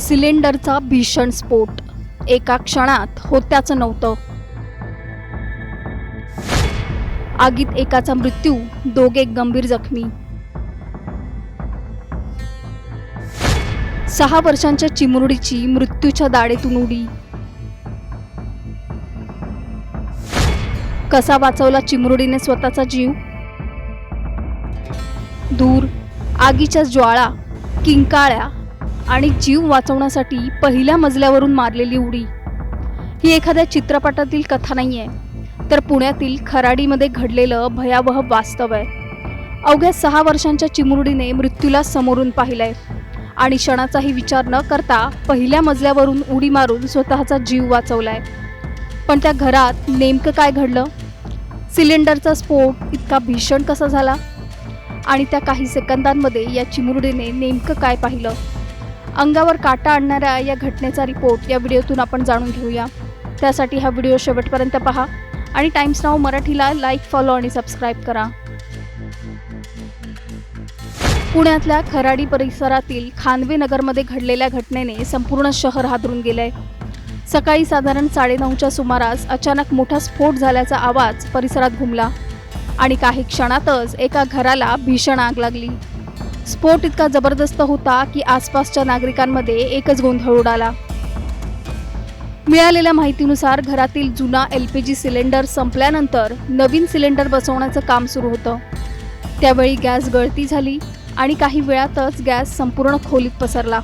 सिलेंडरचा भीषण स्फोट एका क्षणात होत्याचं नव्हतं. आगीत एकाचा मृत्यू, दोघे गंभीर जखमी. 6 वर्षांच्या चिमुरडीची मृत्यूच्या दाढेतून उडी. कसा वाचवला चिमुरडीने स्वतःचा जीव? धूर, आगीच्या ज्वाळा, किंकाळ्या आणि जीव वाचवण्यासाठी पहिल्या मजल्यावरून मारलेली उडी. ही एखाद्या चित्रपटातील कथा नाहीये, तर पुण्यातील खराडीमध्ये घडलेलं भयावह वास्तव आहे. अवघ्या 6 वर्षांच्या चिमुरडीने मृत्यूला समोरून पाहिलंय आणि क्षणाचाही विचार न करता पहिल्या मजल्यावरून उडी मारून स्वतःचा जीव वाचवलाय. पण त्या घरात नेमकं काय घडलं? सिलेंडरचा स्फोट इतका भीषण कसा झाला? आणि त्या काही सेकंदांमध्ये या चिमुरडीने नेमकं काय पाहिलं? अंगावर काटा आणणाऱ्या या घटनेचा रिपोर्ट या व्हिडिओतून आपण जाणून घेऊया. त्यासाठी हा व्हिडिओ शेवटपर्यंत पहा आणि टाइम्स नाऊ मराठीला लाईक, फॉलो आणि सबस्क्राईब करा. पुण्यातल्या खराडी परिसरातील खानवे नगरमध्ये घडलेल्या घटनेने संपूर्ण शहर हादरून गेलंय. सकाळी साधारण 9:30च्या सुमारास अचानक मोठा स्फोट झाल्याचा आवाज परिसरात घुमला आणि काही क्षणातच एका घराला भीषण आग लागली. स्फोट इतका जबरदस्त होता की आसपासच्या नागरिकांमध्ये एकच गोंधळ उडाला. मिळालेल्या माहितीनुसार घरातील जुना LPG सिलेंडर संपल्यानंतर नवीन सिलेंडर बसवण्याचं काम सुरू होतं. त्यावेळी गॅस गळती झाली आणि काही वेळातच गॅस संपूर्ण खोलीत पसरला.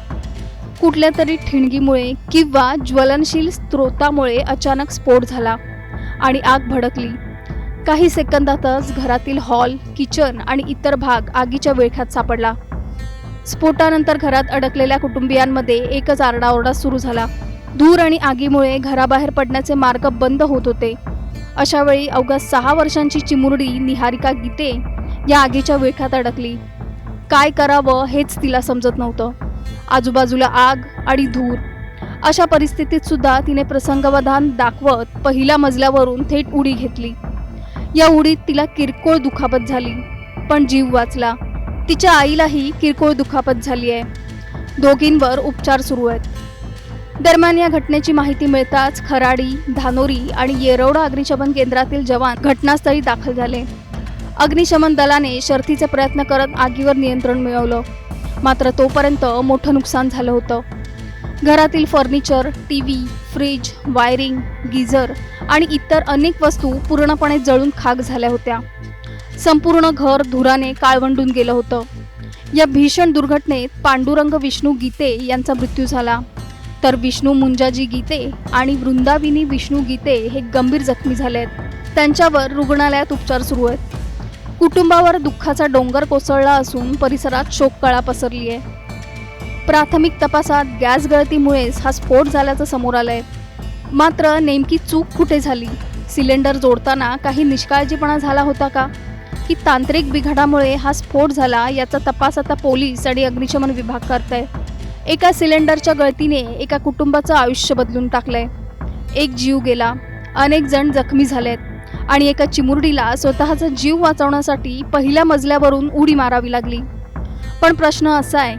कुठल्या तरी ठिणगीमुळे किंवा ज्वलनशील स्रोतामुळे अचानक स्फोट झाला आणि आग भडकली. काही सेकंदातच घरातील हॉल, किचन आणि इतर भाग आगीच्या विळख्यात सापडला. स्फोटानंतर घरात अडकलेल्या कुटुंबियांमध्ये एकच आरडाओरडा सुरू झाला. धूर आणि आगीमुळे घराबाहेर पडण्याचे मार्ग बंद होत होते. अशा वेळी अवघ्या 6 वर्षांची चिमुरडी निहारिका गीते या आगीच्या विळख्यात अडकली. काय करावं हेच तिला समजत नव्हतं. आजूबाजूला आग आणि धूर. अशा परिस्थितीत सुद्धा तिने प्रसंगावधान दाखवत पहिल्या मजल्यावरून थेट उडी घेतली. या उडीत तिला किरकोळ दुखापत झाली, पण जीव वाचला. तिच्या आईलाही किरकोळ दुखापत झाली आहे. दोघींवर उपचार सुरू आहेत. दरम्यान या घटनेची माहिती मिळताच खराडी, धानोरी आणि येरवडा अग्निशमन केंद्रातील जवान घटनास्थळी दाखल झाले. अग्निशमन दलाने शर्थीचे प्रयत्न करत आगीवर नियंत्रण मिळवलं. मात्र तोपर्यंत मोठं नुकसान झालं होतं. घरातील furniture, TV, fridge, wiring, geyser आणि इतर अनेक वस्तू पूर्णपणे जळून खाक झाल्या होत्या. संपूर्ण घर धुराने काळवंडून गेलं होतं. या भीषण दुर्घटनेत पांडुरंग विष्णू गीते यांचा मृत्यू झाला, तर विष्णू मुंजाजी गीते आणि वृंदाविनी विष्णू गीते हे गंभीर जखमी झाले आहेत. त्यांच्यावर रुग्णालयात उपचार सुरू आहेत. कुटुंबावर दुःखाचा डोंगर कोसळला असून परिसरात शोककळा पसरली आहे. प्राथमिक तपासात गॅस गळतीमुळेच हा स्फोट झाल्याचं समोर आलंय. मात्र नेमकी चूक कुठे झाली? सिलेंडर जोडताना काही निष्काळजीपणा झाला होता का, की तांत्रिक बिघाडामुळे हा स्फोट झाला? याचा तपास आता पोलीस आणि अग्निशमन विभाग करतंय. एका सिलेंडरच्या गळतीने एका कुटुंबाचं आयुष्य बदलून टाकलंय. एक जीव गेला, अनेक जण जखमी झालेत आणि एका चिमुरडीला स्वतःचा जीव वाचवण्यासाठी पहिल्या मजल्यावरून उडी मारावी लागली. पण प्रश्न असा आहे,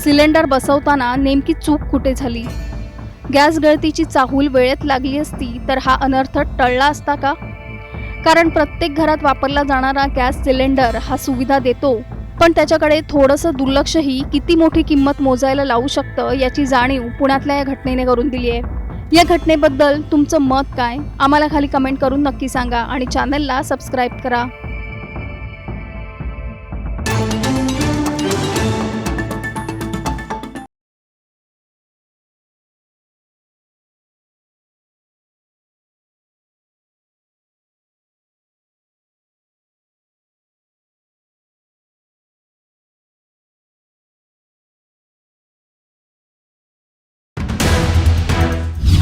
सिलेंडर बसवताना नेमकी चूक कुठे झाली? गॅस गळतीची चाहूल वेळेत लागली असती तर हा अनर्थ टळला असता का? कारण प्रत्येक घरात वापरला जाणारा गॅस सिलेंडर हा सुविधा देतो, पण त्याच्याकडे थोडंसं दुर्लक्षही किती मोठी किंमत मोजायला लावू शकतं याची जाणीव पुण्यातल्या या घटनेने करून दिली आहे. या घटनेबद्दल तुमचं मत काय? आम्हाला खाली कमेंट करून नक्की सांगा आणि चॅनलला सबस्क्राईब करा.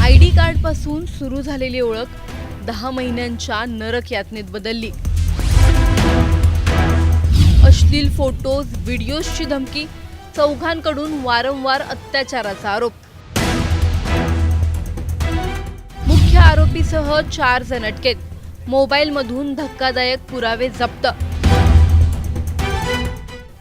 ID कार्डपासून सुरू झालेली ओळख 10 महिन्यांच्या नरक यातनेत बदलली. अश्लील फोटोज, व्हिडिओजची धमकी, चौघांकडून वारंवार अत्याचाराचा आरोप. मुख्य आरोपीसह 4 जण अटकेत. मोबाईलमधून धक्कादायक पुरावे जप्त.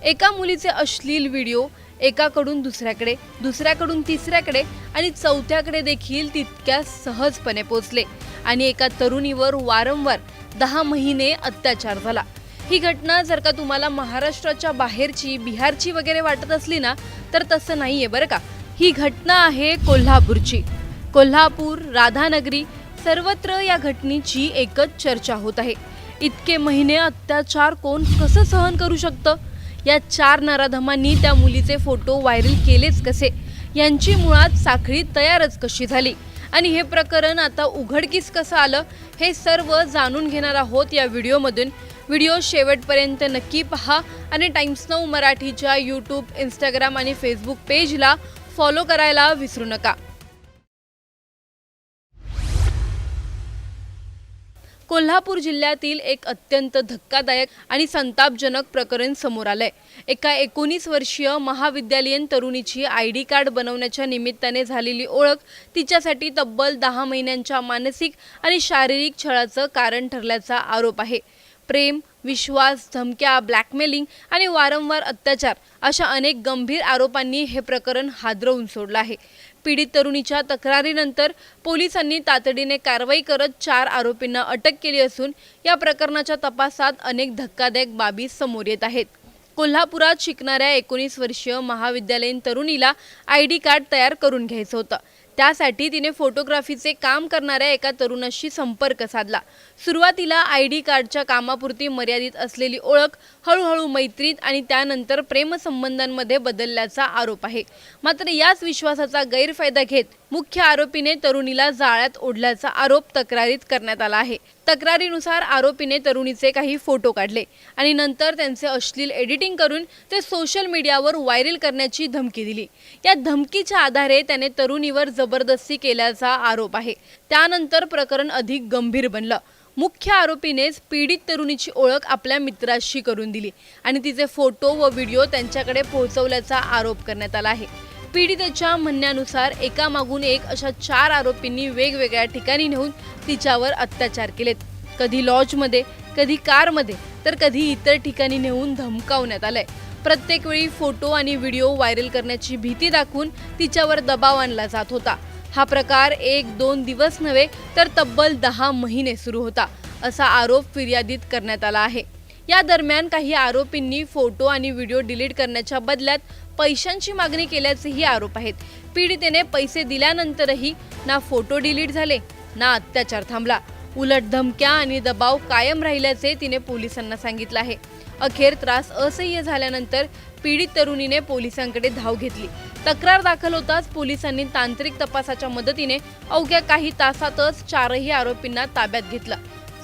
एका मुलीचे अश्लील व्हिडिओ, एकाकडून दुसऱ्याकडे, दुसऱ्याकडून तिसऱ्याकडे आणि चौथ्याकडे देखील तितक्या सहजपणे पोचले आणि एका तरुणीवर वारंवार 10 महिने अत्याचार झाला। ही घटना जर का तुम्हाला महाराष्ट्राच्या बाहेरची, बिहारची वगैरे वाटत असली ना, तर तसं नाहीये बरं का। ही घटना आहे कोल्हापूरची। कोल्हापूर, राधानगरी सर्वत्र या घटनेची एकच चर्चा होत आहे। इतके महिने अत्याचार कोण कसं सहन करू शकतं? या 4 नराधमांनी त्या मुलीचे फोटो व्हायरल केलेच कसे? यांची मुळात साखळी तयारच कशी झाली आणि हे प्रकरण आता उघडकीस कसं आलं, हे सर्व जाणून घेणार आहोत या व्हिडिओमधून। व्हिडिओ शेवटपर्यंत नक्की पहा आणि टाइम्स नाऊ मराठीच्या यूट्यूब, इंस्टाग्राम आणि फेसबुक पेजला फॉलो करायला विसरू नका। कोल्हापूर जिल्ह्यातील एक अत्यंत धक्कादायक आणि संतापजनक प्रकरण समोर आलंय। एका 19 वर्षीय महाविद्यालयीन तरुणीची ID कार्ड बनवण्याच्या निमित्ताने झालेली ओळख तिच्यासाठी तब्बल 10 महिन्यांच्या मानसिक आणि शारीरिक छळाचं कारण ठरल्याचा आरोप आहे। प्रेम, विश्वास, धमक्या, ब्लॅकमेलिंग आणि वारंवार अत्याचार अशा अनेक गंभीर आरोपांनी हे प्रकरण हादरवून सोडलं आहे। पीडित तरुणीच्या तक्रारीनंतर पोलिसांनी तातडीने कारवाई करत 4 आरोपींना अटक केली असून या प्रकरणाच्या तपासात अनेक धक्कादायक बाबी समोर येत आहेत। कोल्हापुरात शिकणाऱ्या 19 वर्षीय महाविद्यालयीन तरुणीला ID कार्ड तयार करून घ्यायचं होतं। त्यासाठी तिने फोटोग्राफीचे काम करणाऱ्या एका तरुणाशी संपर्क साधला। सुरुवातीला ID कार्डच्या कामापुरती मर्यादित असलेली ओळख हळूहळू मैत्रीत आणि त्यानंतर प्रेमसंबंधांमध्ये बदलल्याचा आरोप आहे। मात्र याच विश्वासाचा गैरफायदा घेत मुख्य आरोपीने तरुणीला जाळ्यात ओढल्याचा आरोप तक्रारीत करण्यात आला आहे। तक्रारीनुसार आरोपीने तरुणीचे काही फोटो काढले आणि नंतर त्यांचे अश्लील एडिटिंग करून ते सोशल मीडियावर व्हायरल करण्याची धमकी दिली। या धमकीच्या आधारे त्याने तरुणीवर जबरदस्ती केल्याचा आरोप आहे। त्यानंतर प्रकरण अधिक गंभीर बनलं। मुख्य आरोपीनेच पीडित तरुणीची ओळख आपल्या मित्राशी करून दिली आणि तिचे फोटो व व्हिडिओ त्यांच्याकडे पोहोचवल्याचा आरोप करण्यात आला आहे। पीडितेच्या म्हणण्यानुसार एकामागून एक अशा 4 आरोपींनी वेगवेगळ्या ठिकाणी नेऊन तिच्यावर अत्याचार केलेत। कधी लॉजमध्ये, कधी कारमध्ये, तर कधी इतर ठिकाणी नेऊन धमकावण्यात आलंय। प्रत्येक वेळी फोटो आणि व्हिडिओ व्हायरल करण्याची भीती दाखवून तिच्यावर दबाव आणला जात होता। हा प्रकार 1-2 दिवस नव्हे तर तब्बल 10 महिने सुरू होता, असा आरोप फिर्यादीत करण्यात आला आहे। या दरम्यान काही आरोपींनी फोटो आणि व्हिडिओ डिलीट करण्याच्या बदल्यात पैशांची मागणी केल्याचेही आरोप आहेत। पीडितेने पैसे दिल्यानंतरही ना फोटो डिलीट झाले, ना अत्याचार थांबला। उलट धमक्या आणि दबाव कायम राहिल्याचे तिने पोलिसांना सांगितलं आहे। अखेर त्रास असह्य झाल्यानंतर पीडित तरुणीने पोलिसांकडे धाव घेतली। तक्रार दाखल होताच पोलिसांनी तांत्रिक तपासाच्या मदतीने अवघ्या काही तासातच 4ही आरोपींना ताब्यात घेतलं।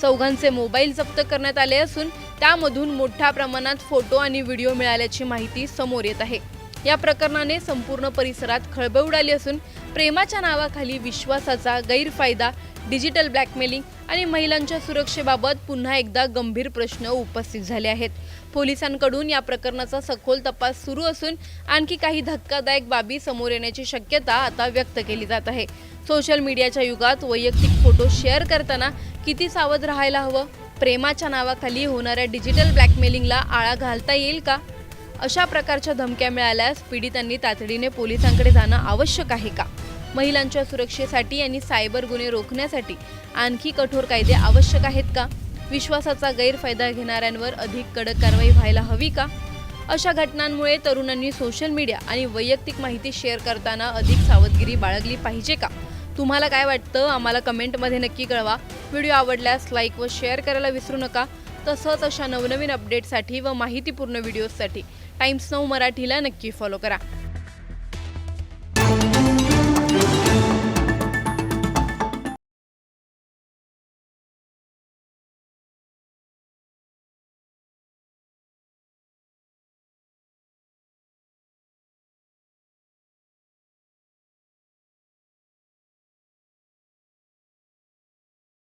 चौघांचे मोबाईल जप्त करण्यात आले असून त्यामधून मोठ्या प्रमाणात फोटो आणि व्हिडिओ मिळाल्याची माहिती समोर येत आहे। या प्रकरणाने संपूर्ण परिसरात खळबळ उडाली असून प्रेमाच्या नावाखाली विश्वासाचा गैरफायदा, डिजिटल ब्लॅकमेलिंग आणि महिलांच्या सुरक्षेबाबत पुन्हा एकदा गंभीर प्रश्न उपस्थित झाले आहेत। पोलिसांकडून या प्रकरणाचा सखोल तपास सुरू असून आणखी काही धक्कादायक बाबी समोर येण्याची शक्यता आता व्यक्त केली जात आहे। सोशल मीडियाच्या युगात वैयक्तिक फोटो शेअर करताना किती सावध राहायला हवं? प्रेमाच्या नावाखाली होणाऱ्या डिजिटल ब्लॅकमेलिंगला आळा घालता येईल का? अशा प्रकारच्या धमक्या मिळाल्यास पीडितांनी तातडीने पोलिसांकडे जाणं आवश्यक आहे का? महिलांच्या सुरक्षेसाठी आणि सायबर गुन्हे रोखण्यासाठी आणखी कठोर कायदे आवश्यक आहेत का? विश्वासाचा गैरफायदा घेणाऱ्यांवर अधिक कडक कारवाई व्हायला हवी का? अशा घटनांमुळे तरुणांनी सोशल मीडिया आणि वैयक्तिक माहिती शेअर करताना अधिक सावधगिरी बाळगली पाहिजे का? तुम्हाला काय वाटतं? आम्हाला कमेंटमध्ये नक्की कळवा। व्हिडिओ आवडल्यास लाईक व शेअर करायला विसरू नका। तसंच अशा नवनवीन अपडेटसाठी व माहितीपूर्ण व्हिडिओजसाठी टाइम्स नाऊ मराठीला नक्की फॉलो करा।